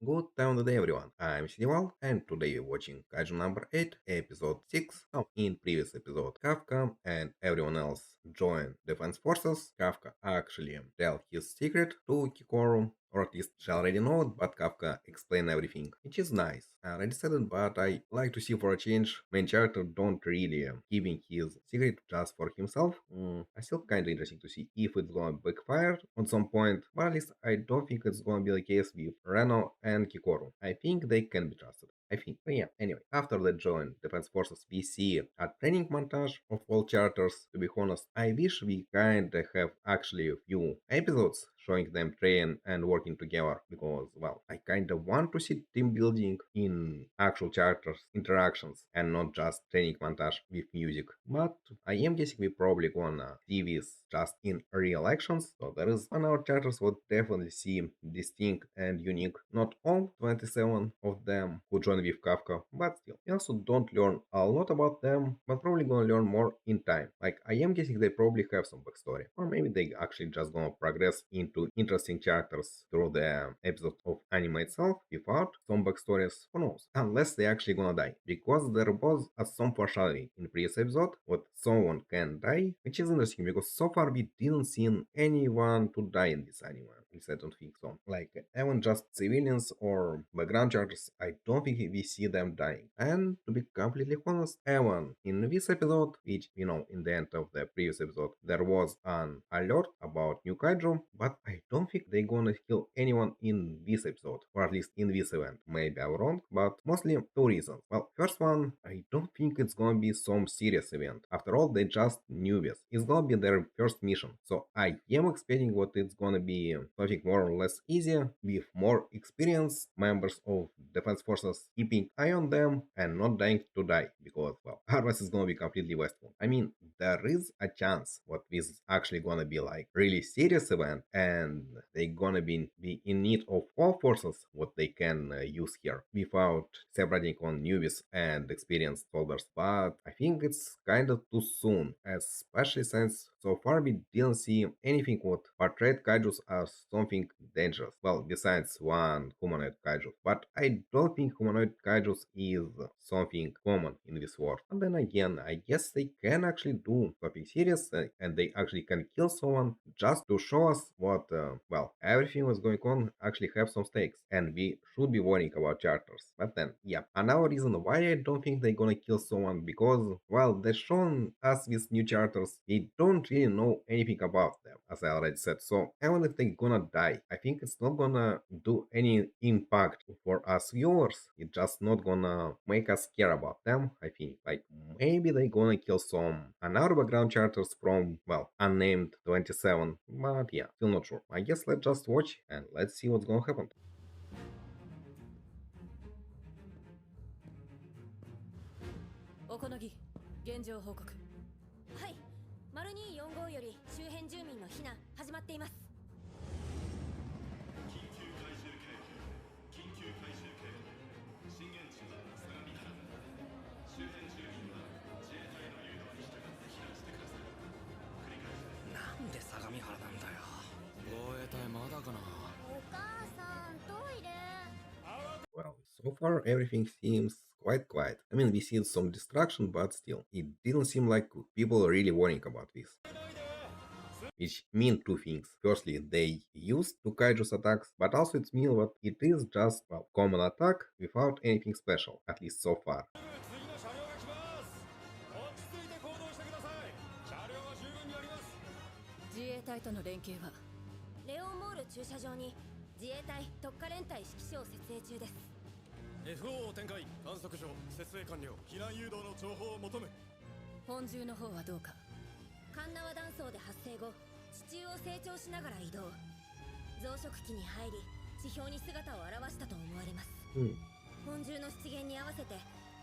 Good time of the day everyone, I'm Sidival and today we're watching Kaiju number 8, episode 6. In previous episode, Kafka and everyone else joined defense forces. Kafka actually tell his secret to Kikoru, or at least she already know it, but Kafka explain everything, which is nice. I already said it, but I like to see for a change, main character don't really giving his secret just for himself. I still kinda interesting to see if it's gonna backfire on some point, but at least I don't think it's gonna be the case with Reno and Kikoru. I think they can be trusted. I think. But yeah, anyway, after they join Defense Forces, we see a training montage of all characters. To be honest, I wish we kinda have actually a few episodes showing them train and working together because, well, I kinda want to see team building in actual characters' interactions and not just training montage with music. But I am guessing we probably gonna see this just in real actions, so there is on our characters would definitely seem distinct and unique. Not all 27 of them who join with Kafka, but still. We also don't learn a lot about them, but probably gonna learn more in time. Like, I am guessing they probably have some backstory, or maybe they actually just gonna progress into interesting characters through the episode of anime itself without some backstories. Who knows? Unless they actually gonna die, because there was some foreshadowing in previous episode what someone can die, which is interesting because so far we didn't see anyone to die in this anime. At least I don't think so. Like even just civilians or background characters, I don't think we see them dying. And to be completely honest, even in this episode, which you know in the end of the previous episode, there was an alert about new kaiju, but I don't think they're gonna kill anyone in this episode, or at least in this event. Maybe I'm wrong, but mostly two reasons. Well, first one, I don't think it's gonna be some serious event. After all, they just newbies. It's gonna be their first mission, so I am expecting what it's gonna be something more or less easier with more experienced members of defense forces keeping eye on them and not dying to die because well, otherwise it's gonna be completely wasteful. I mean, there is a chance what this is actually gonna be like really serious event and they gonna be in need of all forces what they can use here without separating on newbies and experienced soldiers. But I think it's kind of too soon, especially since so far we didn't see anything what portrayed kaijus as something dangerous. Well, besides one humanoid kaiju. But I don't think humanoid kaijus is something common in this world. And then again, I guess they can actually do something serious and they actually can kill someone just to show us what, well, everything was going on actually have some stakes. And we should be worrying about characters. But then, yeah, another reason why I don't think they're gonna kill someone because, well, they've shown us with new characters, we don't really know anything about them, as I already said. So even if they're gonna die, I think it's not gonna do any impact for us viewers. It's just not gonna make us care about them. I think, like maybe they're gonna kill some another background characters from well unnamed 27, but yeah, still not sure. I guess let's just watch and let's see what's gonna happen. おこのぎ現状報告。はい、丸245より周辺住民の避難始まっています。なんで相模原なんだよ。防衛隊まだかな。お母さんトイレ。 Well, so far everything seems quite quiet. I mean, we see some distraction, but still, it didn't seem like people are really worrying about this. Which mean two things. Firstly, they used to Kaiju's attacks, but also it means that it is just a common attack without anything special, at least so far. 自衛隊との連携はレオンモール駐車場に自衛隊特化連隊指揮所を設営中です。 FO を展開、観測所設営完了、避難誘導の情報を求め。本獣の方はどうか。カンナワ断層で発生後地中を成長しながら移動、増殖期に入り地表に姿を現したと思われます。本獣の出現に合わせて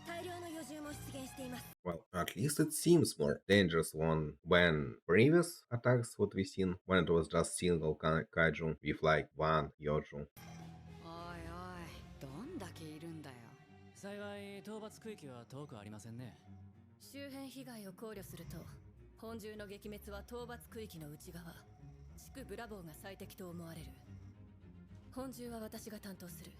大量の余獣も出現しています。 Well, at least it seems more dangerous one when previous attacks what we've seen when it was just single kaiju with like one yoju. おいおい、どんだけいるんだよ。幸い討伐区域は遠くありませんね。周辺被害を考慮すると本獣の撃滅は討伐区域の内側地区ブラボーが最適と思われる。本獣は私が担当する。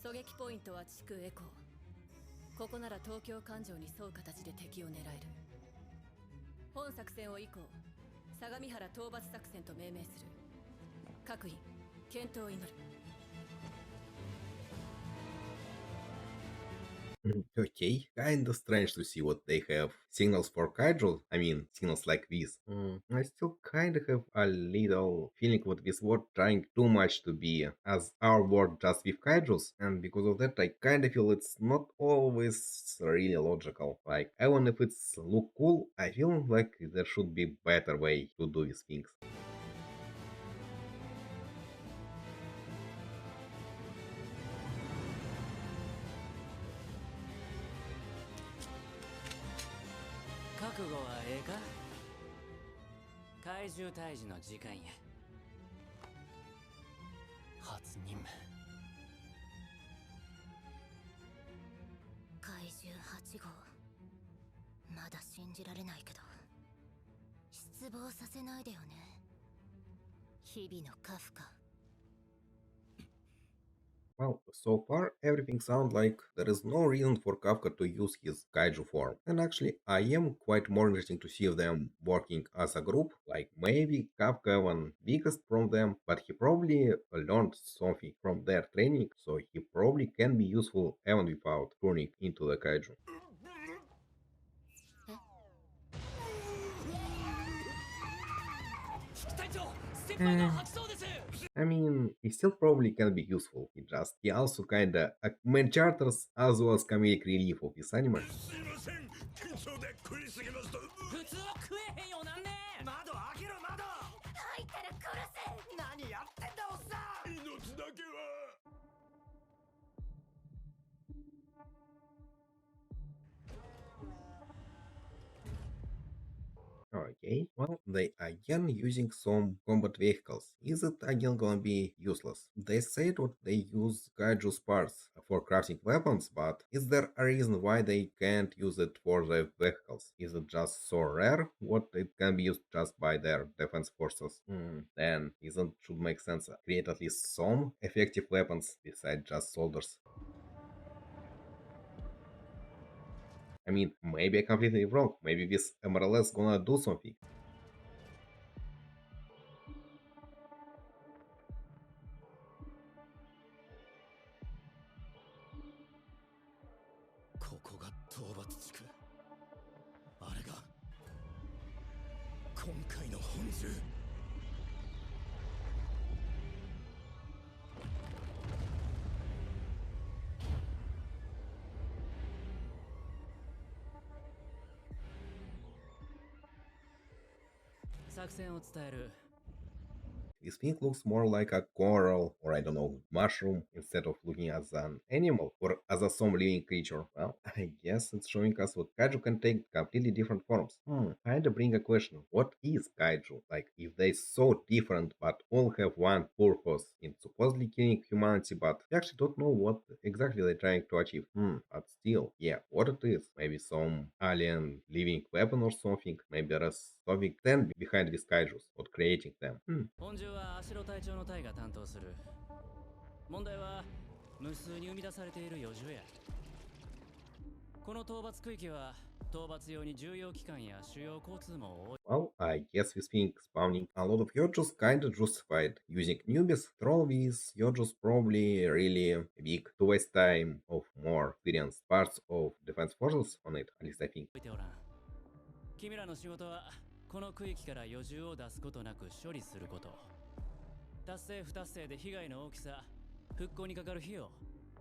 狙撃ポイントは地区エコー。ここなら東京環状に沿う形で敵を狙える。本作戦を以降相模原討伐作戦と命名する。各員健闘を祈る。Okay, kinda strange to see what they have signals for kaiju. I mean, signals like this. I still kinda have a little feeling what this word trying too much to be as our word just with kaijus, and because of that, I kinda feel it's not always really logical. Like, even if it's look cool, I feel like there should be better way to do these things. 覚悟はええか。怪獣退治の時間や。初任務。怪獣8号。まだ信じられないけど失望させないでよね。日々のカフカ。Well, so far everything sounds like there is no reason for Kafka to use his kaiju form. And actually, I am quite more interested to see them working as a group. Like maybe Kafka one biggest from them, but he probably learned something from their training, so he probably can be useful even without turning into the kaiju. 副隊長、先輩が吐きそうです。I mean, he still probably can be useful. He also kinda a main characters as well as comedic relief of his anime. すいません緊張で食いすぎました普通は食えへんよなんね。窓開けろ窓入ったら殺せ。何やってんだおっさん命だけは Okay, well, they again using some combat vehicles. Is it again gonna be useless? They said what they use Kaiju's parts for crafting weapons, but is there a reason why they can't use it for the vehicles? Is it just so rare what it can be used just by their defense forces? Then isn't should make sense. Create at least some effective weapons besides just soldiers. I mean, maybe I'm completely wrong. Maybe this MLS gonna do something. ここが討伐地区あれが今回の本獣 作戦を伝える。 This thing looks more like a coral or I don't know, mushroom instead of looking as an animal or as a some living creature. Well, I guess it's showing us what kaiju can take completely different forms. Kinda bring a question. What is kaiju? Like, if they so different but all have one purpose in supposedly killing humanity, but we actually don't know what exactly they're trying to achieve. But still, yeah, what it is. Maybe some alien living weapon or something. Maybe there is something then behind these kaijus, what creating them. 本獣はアシロ隊長の隊が担当する。問題は無数に生み出されている余獣や。この討伐区域は討伐用に重要機関や主要交通網を Well, I guess this thing spawning a lot of Yojos kinda justified. Using newbies, throw these Yojos probably really big to waste time of more experienced parts of defense forces on it, at least I think. 置いておらん。君らの仕事はこの区域から余獣を出すことなく処理すること。達成不達成で被害の大きさ、復興にかかる費用、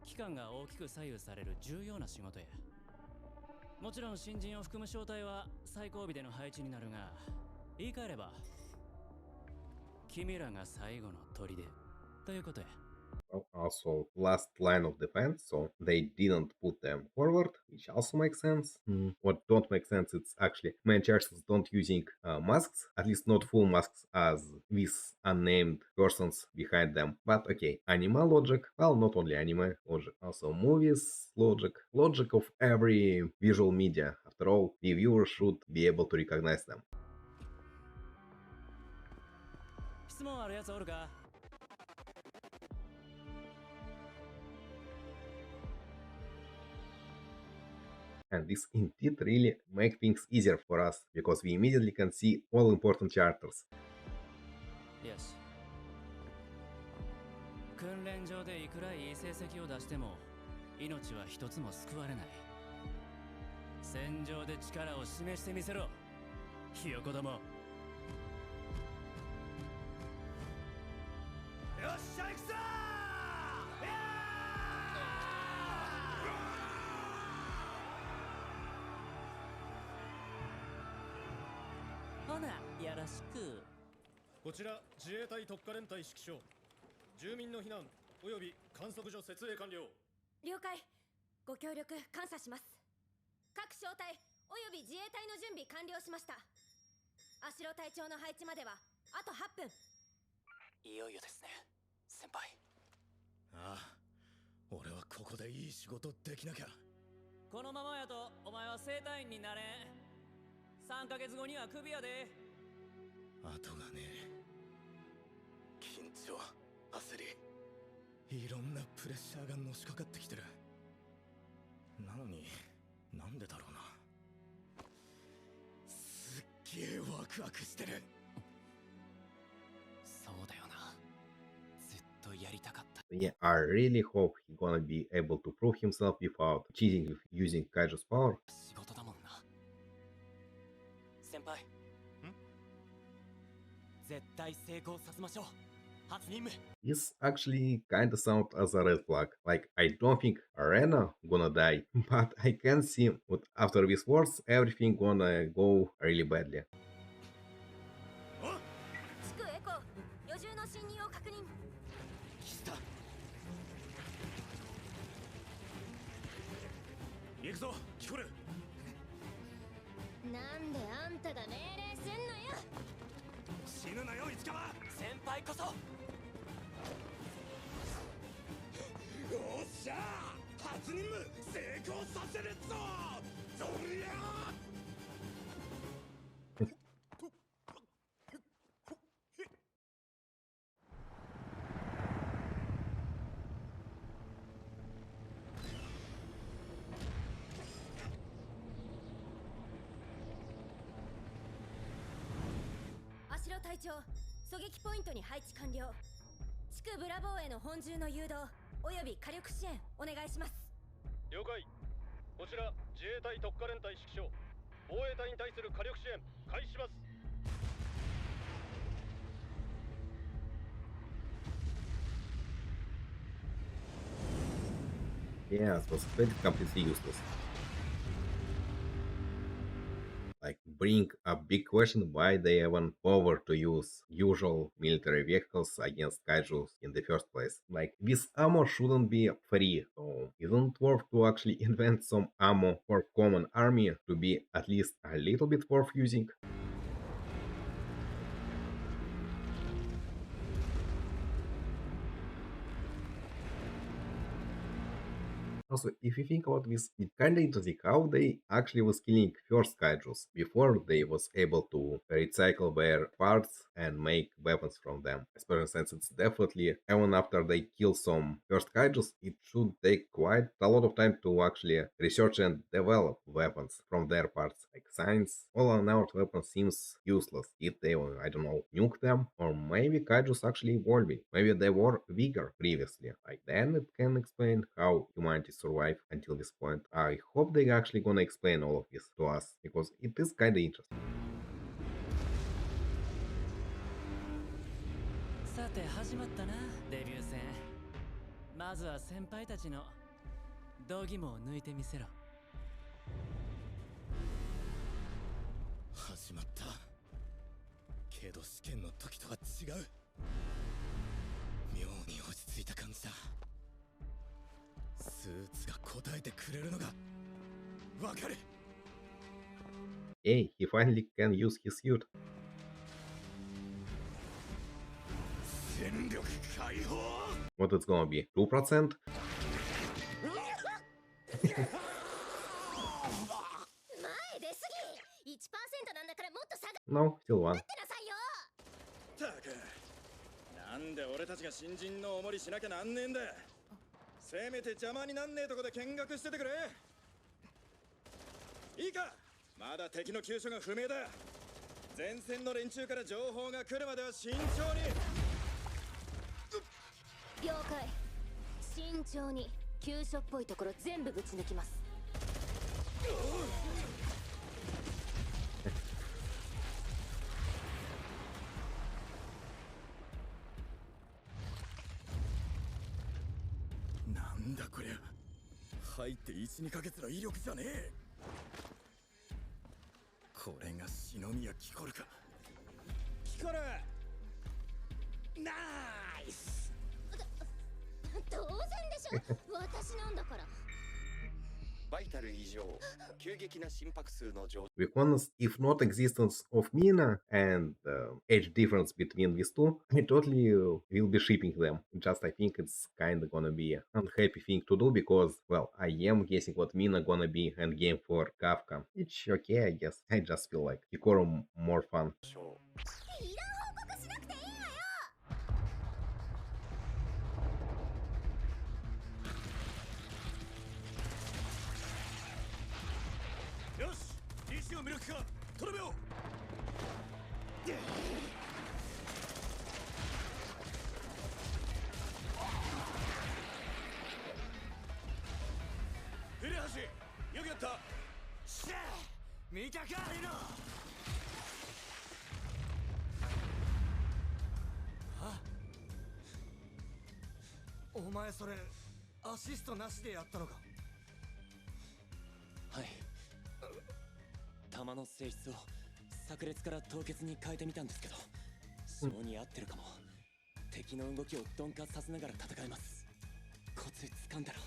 期間が大きく左右される重要な仕事や。もちろん新人を含む招待は最後尾での配置になるが、言い換えれば君らが最後の砦ということや。Well, also, last line of defense, so they didn't put them forward, which also makes sense. What don't make sense, it's actually main characters don't using masks, at least not full masks as these unnamed persons behind them. But okay, anime logic, well, not only anime logic, also movies logic, logic of every visual media. After all, the viewer should be able to recognize them. 質問あるやつおるか。And this indeed really make things easier for us, because we immediately can see all important characters. よし。訓練場でいくらいい成績を出しても命は一つも救われない。戦場で力を示してみせろ、ひよこども。よっしゃ行くぞー。ほな、よろしく。こちら自衛隊特化連隊指揮所、住民の避難および観測所設営完了。了解。ご協力感謝します。各小隊および自衛隊の準備完了しました。アシロ隊長の配置まではあと8分。いよいよですね、先輩。ああ、俺はここでいい仕事できなきゃ。このままやとお前は生体院になれん。3ヶ月後にはクビやで。後がねえ。緊張、焦り、いろんなプレッシャーがのしかかってきてる。なのになんでだろうな。すっげえワクワクしてる。そうだよな、ずっとやりたかった。 Yeah, I really hope he's gonna be able to prove himself without cheating with using Kaiju's power. 仕事だもんな。先輩、絶対成功させましょう。初任務。 This actually kinda sound as a red flag. Like, I don't think Arena gonna die, but I can see that after these words, everything gonna go really badly. 地区エコー、余重の侵入を確認。来た。行くぞ、聞こえる。なんであんたが命令すんのよ。死ぬなよ、市川。先輩こそ。よっしゃー、初任務成功させるぞ。そりゃアシロ隊長、狙撃ポイントに配置完了。地区ブラボーへの本銃の誘導および火力支援お願いします。了解。こちら自衛隊特化連隊指揮所、防衛隊に対する火力支援開始します。 Yeah, it was completely useless. Like, bring a big question why they even bother to use usual military vehicles against kaijus in the first place. Like, this ammo shouldn't be free, so isn't it worth to actually invent some ammo for common army to be at least a little bit worth using? Also, if you think about this, it kinda interesting how they actually was killing first kaijus before they was able to recycle their parts and make weapons from them. Especially since it's definitely, even after they kill some first kaijus, it should take quite a lot of time to actually research and develop weapons from their parts. Like science, all unarmed weapons seems useless. Did they, I don't know, nuke them? Or maybe kaijus actually evolving. Maybe they were bigger previously. Like then it can explain how humanity survived until this point. I hope they actually gonna explain all of this to us, because it is kinda interesting. さて始まったな、デビュー戦。まずは先輩たちの道義も抜いてみせろ。始まった。けど試験の時とは違う。妙に落ち着いた感じだ。スーツが答えてくれるのがわかる。 Hey, he finally can use his suit. 戦力解放。 What it's gonna be? 2%? 前出すぎ。1% なんだからもっと下が No, still 1. ってなさいよ。たく、なんで俺たちが新人のおもりしなきゃなんねえんだ。せめて邪魔になんねえとこで見学しててくれ。いいか、まだ敵の急所が不明だ。前線の連中から情報が来るまでは慎重に。了解。慎重に急所っぽいところ全部ぶち抜きます。なんだこりゃ、入って1、2ヶ月の威力じゃねえ。これが篠宮キコルか。キコルナイス。当然でしょ私なんだから。バイタル異常、急激な心拍数の上 To be honest, if not existence of Mina and age difference between these two, I totally will be shipping them. Just I think it's kinda gonna be an unhappy thing to do because, well, I am guessing what Mina gonna be endgame for Kafka. It's okay, I guess. I just feel like Hikaru more fun. 昇。いらん報告しなくていいわよ。よし、利子を見るか、とどめよ。古橋、よくやった。しゃあ、見たかいの。あ、お前それアシストなしでやったのか。はい。弾の性質を炸裂から凍結に変えてみたんですけど、性に合ってるかも。敵の動きを鈍化させながら戦います。コツ掴んだら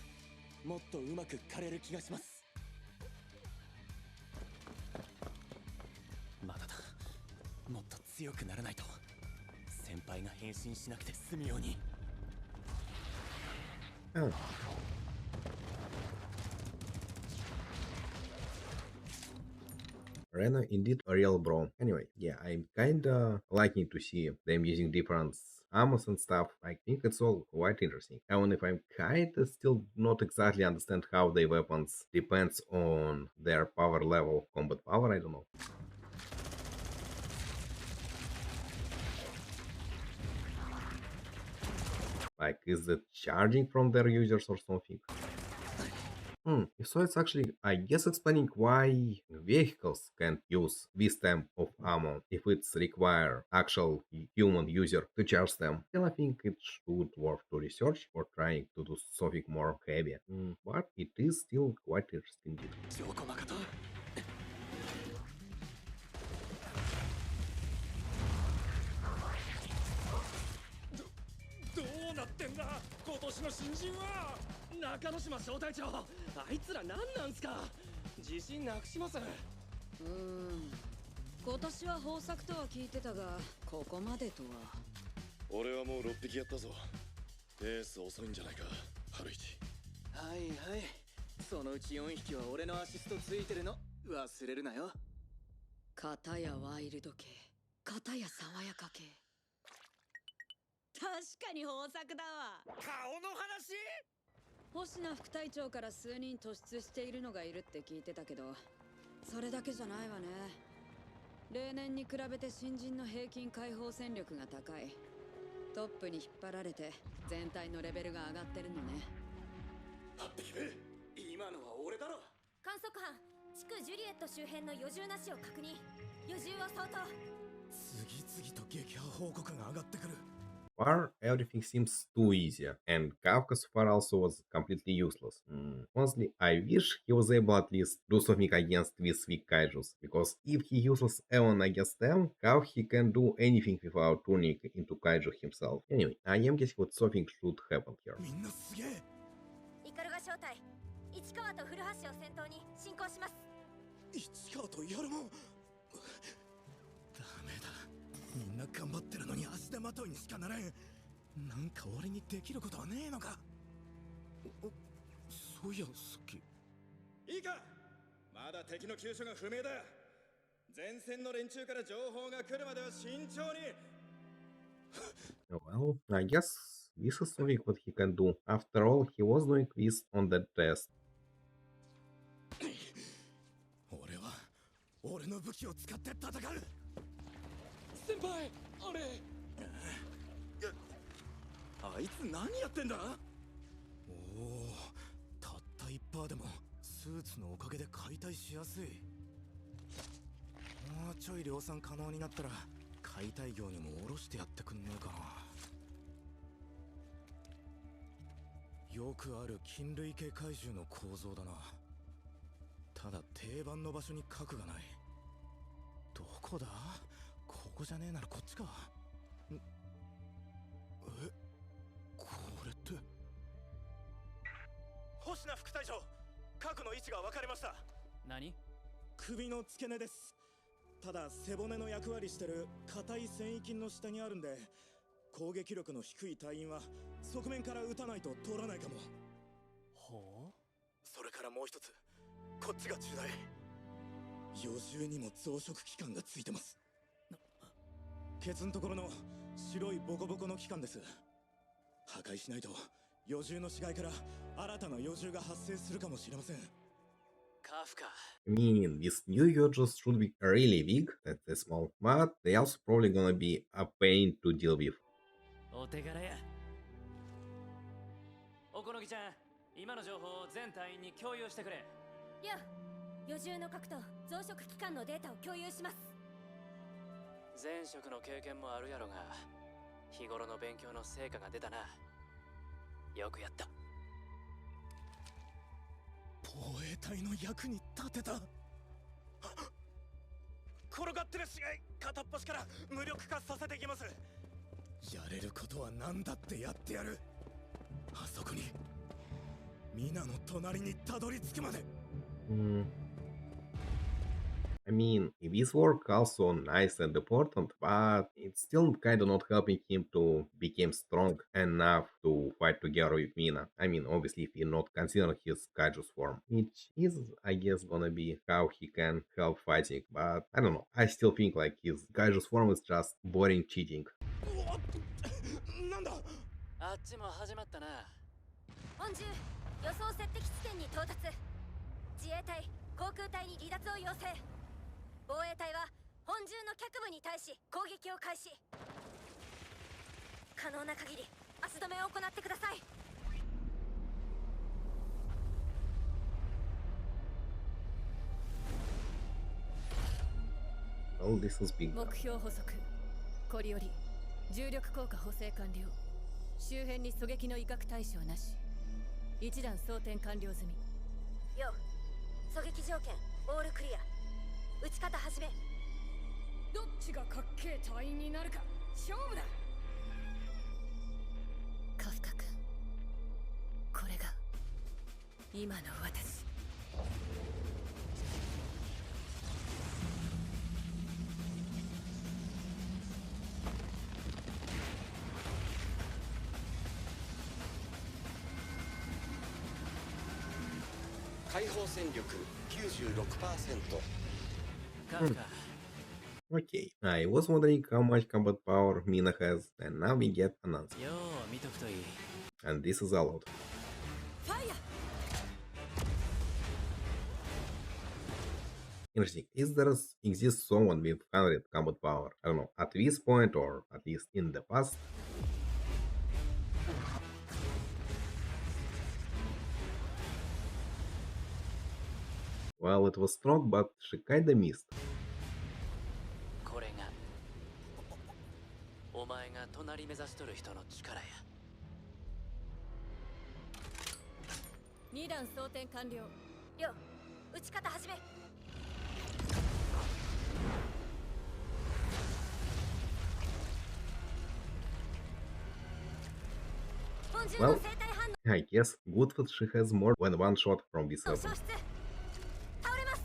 もっとうまく狩れる気がします。まだだ。もっと強くならないと。先輩が変身しなくて済むように。Oh. Rena indeed a real bro. Anyway, yeah, I'm kinda liking to see them using different armors and stuff. I think it's all quite interesting. Even if I'm kinda still not exactly understand how their weapons depends on their power level, combat power, I don't know. Like, is it charging from their users or something? So it's actually, I guess, explaining why vehicles can't use this type of ammo if it's require actual human user to charge them. Still, I think it should worth to research or trying to do something more heavy. But it is still quite interesting indeed. 上小誠。どうなってんだ今年の新人は。中之島小隊長、あいつら何なんすか。自信なくします。今年は豊作とは聞いてたが、ここまでとは。俺はもう6匹やったぞ。ペース遅いんじゃないか、春一。はいはい。そのうち4匹は俺のアシストついてるの忘れるなよ。片やワイルド系、片や爽やか系。確かに豊作だわ。顔の話。星名副隊長から数人突出しているのがいるって聞いてたけど、それだけじゃないわね。例年に比べて新人の平均解放戦力が高い。トップに引っ張られて全体のレベルが上がってるのね。8匹目。今のは俺だろ。観測班、地区ジュリエット周辺の余重なしを確認。余重は相当。次々と撃破報告が上がってくる。Far, everything seems too easy, and Kafka so far also was completely useless. Honestly, I wish he was able at least do something against these weak kaijus, because if he uses Eon against them, how he can do anything without turning into kaiju himself? Anyway, I am guessing what something should happen here. みんなすげえ。イカルガ小隊、市川と古橋を先頭に進行します。市川とやるもん。ダメだ。みんな頑張ってるのに足手まといにしかならん。なんか俺にできることはねえのか。そういやさっき。いいか、まだ敵の急所が不明だ。前線の連中から情報が来るまでは慎重に。Well, I guess this is something what he can do. After all, he was doing this on that test. 俺俺の武器を使って戦う。先輩あれあいつ何やってんだ。おお、たった1%でもスーツのおかげで解体しやすい。もうちょい量産可能になったら解体業にも下ろしてやってくんねえかな。よくある菌類系怪獣の構造だな。ただ定番の場所に核がない。どこだ。ここじゃねえならこっちか。これって星名副隊長、核の位置が分かりました。何？首の付け根です。ただ背骨の役割してる硬い繊維筋の下にあるんで、攻撃力の低い隊員は側面から撃たないと通らないかも。ほう。それからもう一つ、こっちが重大。余重にも増殖器官がついてます。ケツのところの白いボコボコの器官です。破壊しないと余重の死骸から新たな余重が発生するかもしれません。カフカ I mean, these new urges should be really big, that's they're small, but they also probably gonna be a pain to deal with. お手柄や。おこのぎちゃん、今の情報を全隊員に共有してくれ。りょう、余重の核と増殖期間のデータを共有します。前職の経験もあるやろが、日頃の勉強の成果が出たな。よくやった。防衛隊の役に立てた。転がってる死骸片っ端から無力化させていきます。やれることは何だってやってやる。あそこにミナの隣にたどり着くまで。Hmm. I mean, this work also nice and important, but it's still kinda not helping him to become strong enough to fight together with Mina. I mean, obviously, if you not consider his Kaiju's form, which is, I guess, gonna be how he can help fighting, but I don't know. I still think like his Kaiju's form is just boring cheating. なんだ。あっちも始まったな。本獣、予想接敵地点に到達。自衛隊、航空隊に離脱を要請。防衛隊は本獣の脚部に対し攻撃を開始。可能な限り足止めを行ってください。Oh, this is big. 目標補足。これより重力効果補正完了。周辺に狙撃の威嚇対象なし。一段装填完了済み。よう、狙撃条件オールクリア。撃ち方始め。どっちがかっけえ隊員になるか勝負だ。カフカ君、これが今の私。解放戦力 96%。 カフカ、 Okay, I was wondering how much combat power Mina has, and now we get an answer. よう見とくといい。 And this is a lot. ファイヤー。 Interesting. Exists someone with 100 combat power? I don't know, at this point or at least in the past? Well, it was strong, but she kinda missed. これがお前が隣目指しとる人の力や。二段装填完了。りょう、撃ち方始め。本獣の Well, 生体反応 I guess good that she has more than one shot from this の weapon. 消失。倒れます。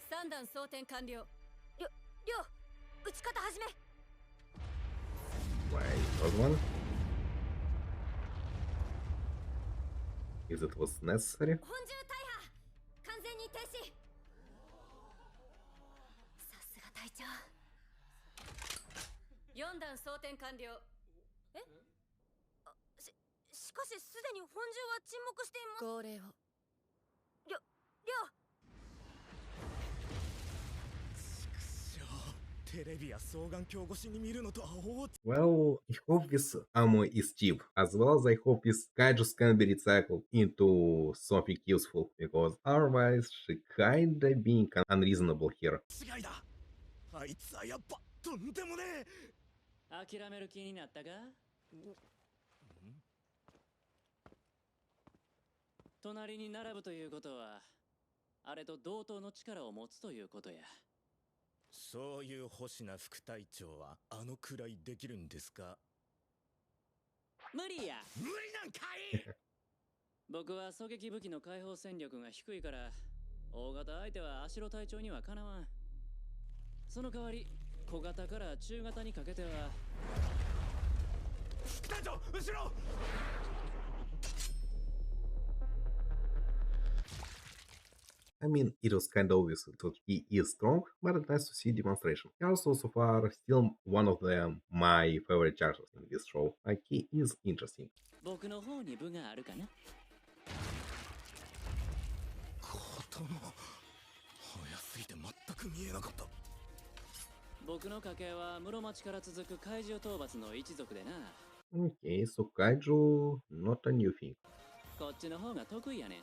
三段装填完了。りょう、撃ち方始め。 Why not one? If it was necessary? 本獣大破。完全に停止。さすが隊長。四段段装填完了。しかしすでに本獣は沈黙しています。号令を。りょテレビや双眼鏡越しに見るのとは大違い。 Well, I hope this ammo is cheap, as well as I hope this kaijus can be recycled into something useful, because otherwise she kinda being unreasonable here. 違いだ。あいつはやっぱとんでもねえ。諦める気になったか？隣に並ぶということは、あれと同等の力を持つということや。そういう星名副隊長はあのくらいできるんですか？無理や。無理なんかい。僕は狙撃武器の解放戦力が低いから、大型相手はアシロ隊長にはかなわん。その代わり、小型から中型にかけては。副隊長、後ろ。I mean, it was kinda obvious that he is strong, but it's nice to see demonstration. He also, so far, still one of my favorite characters in this show. Like, he is interesting. 僕の方に部があるかな。刀、早すぎて全く見えなかった。僕の家系は室町から続く怪獣討伐の一族でな。Okay, so Kaiju, not a new thing. こっちの方が得意やねん。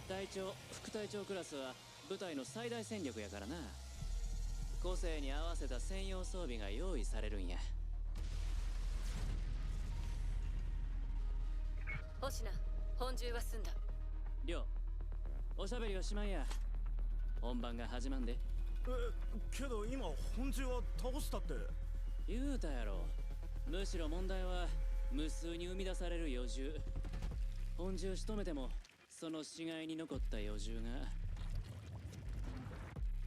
隊長、副隊長クラスは部隊の最大戦力やからな。個性に合わせた専用装備が用意されるんや。星名、本獣は済んだ。亮、おしゃべりはしまいや。本番が始まんで。けど今本獣は倒したって。言うたやろ。むしろ問題は無数に生み出される余獣。本獣仕留めてもその死骸に残った余獣が。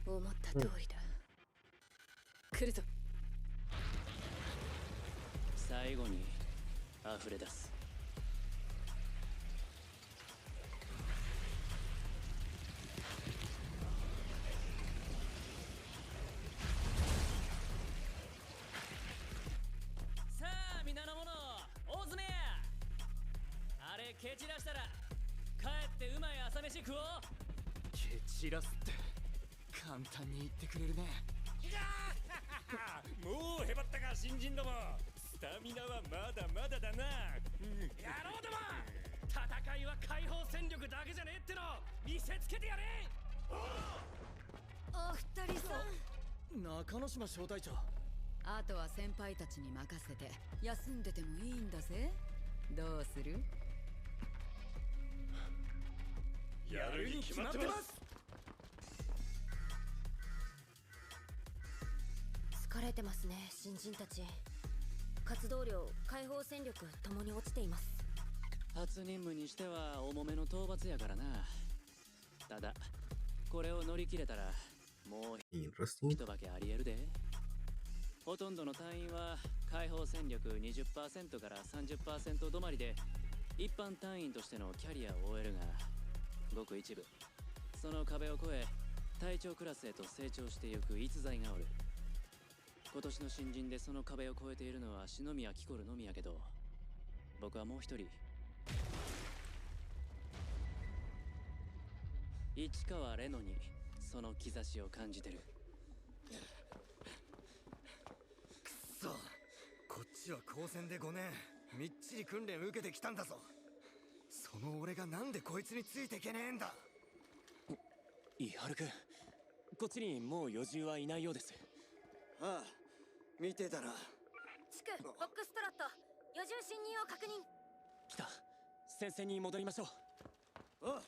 思った通りだ。来るぞ。最後に溢れ出す。さあ皆の者、大詰めや。あれ蹴散らしたら帰ってうまい朝飯食おう。蹴散らすって簡単に言ってくれるね。もうへばったか新人ども。スタミナはまだまだだな。野郎ども、戦いは解放戦力だけじゃねえっての見せつけてやれ。お二人さん、中之島小隊長。あとは先輩たちに任せて休んでてもいいんだぜ。どうする？やるに決まってます。疲れてますね、新人たち。活動量、解放戦力ともに落ちています。初任務にしては重めの討伐やからな。ただこれを乗り切れたらもう Interesting. 一化けありえるで。ほとんどの隊員は解放戦力 20% から 30% 止まりで一般隊員としてのキャリアを終えるが、ごく一部その壁を越え隊長クラスへと成長してゆく逸材がおる。今年の新人でその壁を越えているのは篠宮キコルのみやけど、僕はもう一人、市川レノにその兆しを感じてる。くそ、こっちは高専で5年みっちり訓練受けてきたんだぞ。その俺がなんでこいつについていけねえんだ。伊原君、こっちにもう余獣はいないようです。ああ、見てたら。地区、ボックストラット、余獣侵入を確認。来た。戦線に戻りましょう。ああ、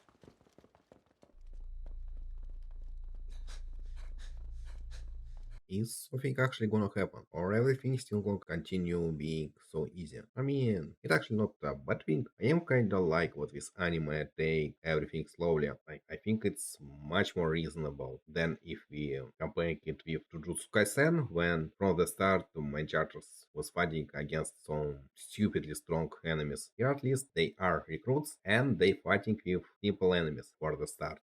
Is something actually gonna happen? Or everything still gonna continue being so easy? I mean, it's actually not a bad thing. I am kinda like what this anime take everything slowly. I think it's much more reasonable than if we compare it with Jujutsu Kaisen, when from the start my characters was fighting against some stupidly strong enemies. Here at least they are recruits and they fighting with simple enemies for the start.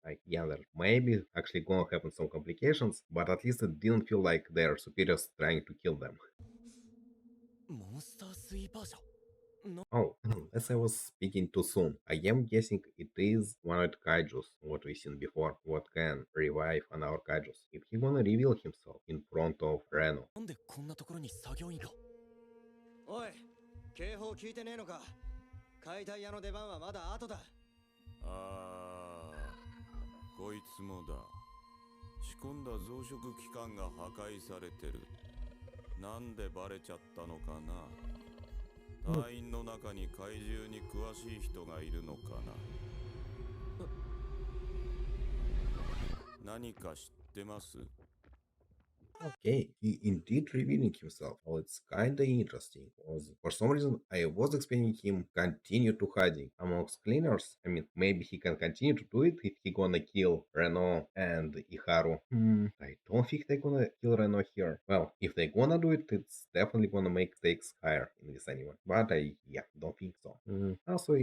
Like, yeah, there maybe actually gonna happen some complications, but at least it didn't feel like their superiors trying to kill them. モンスタースイーパーじゃ Oh, as I was speaking too soon, I am guessing it is one of the kaijus, what we seen before, what can revive on our kaijus. If he gonna reveal himself in front of Reno. なんでこんなところに作業員がおい、警報聞いてねえのか。解体屋の出番はまだ後だ。ああ、こいつもだ。仕込んだ増殖器官が破壊されてる。なんでバレちゃったのかな。隊員の中に怪獣に詳しい人がいるのかな。何か知ってます？ Okay, he indeed revealing himself. Well, it's kinda interesting, because for some reason I was expecting him continue to hiding amongst cleaners. I mean, maybe he can continue to do it if he gonna kill Reno and Iharu. I don't think they gonna kill Reno here. Well, if they gonna do it, it's definitely gonna make stakes higher in this anime. But yeah, don't think so. Also,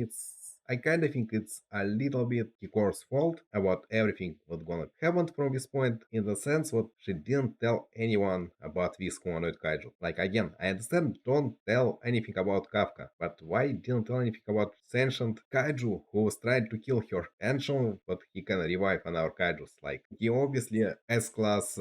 I kinda think it's a little bit Hikoru's fault about everything what gonna happen from this point, in the sense that she didn't tell anyone about this humanoid kaiju. Like, again, I understand don't tell anything about Kafka, but why didn't tell anything about sentient kaiju who was trying to kill her and show that he can revive on our kaijus? Like, he obviously S-class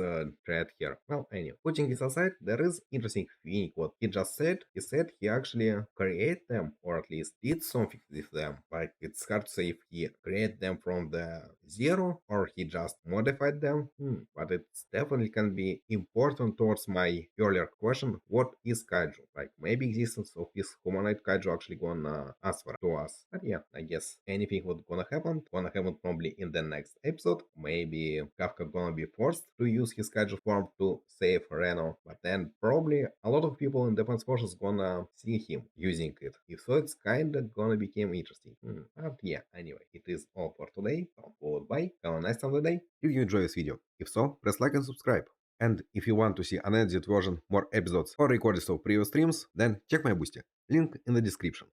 threat here. Well, anyway, putting this aside, there is interesting thing what he just said. He said he actually create them, or at least did something with them. Like, it's hard to say if he created them from the zero or he just modified them. But it's definitely can be important towards my earlier question, what is kaiju? Like, maybe existence of this humanoid kaiju actually gonna answer to us. But yeah, I guess anything what gonna happen probably in the next episode. Maybe Kafka gonna be forced to use his kaiju form to save Reno, but then probably a lot of people in Defense Forces gonna see him using it. If so, it's kinda gonna become interesting. But yeah, anyway, it is all for today. So goodbye, have a nice time today. If you enjoy this video, if so, press like and subscribe. And if you want to see an edited version, more episodes or recordings of previous streams, then check my boosty. Link in the description.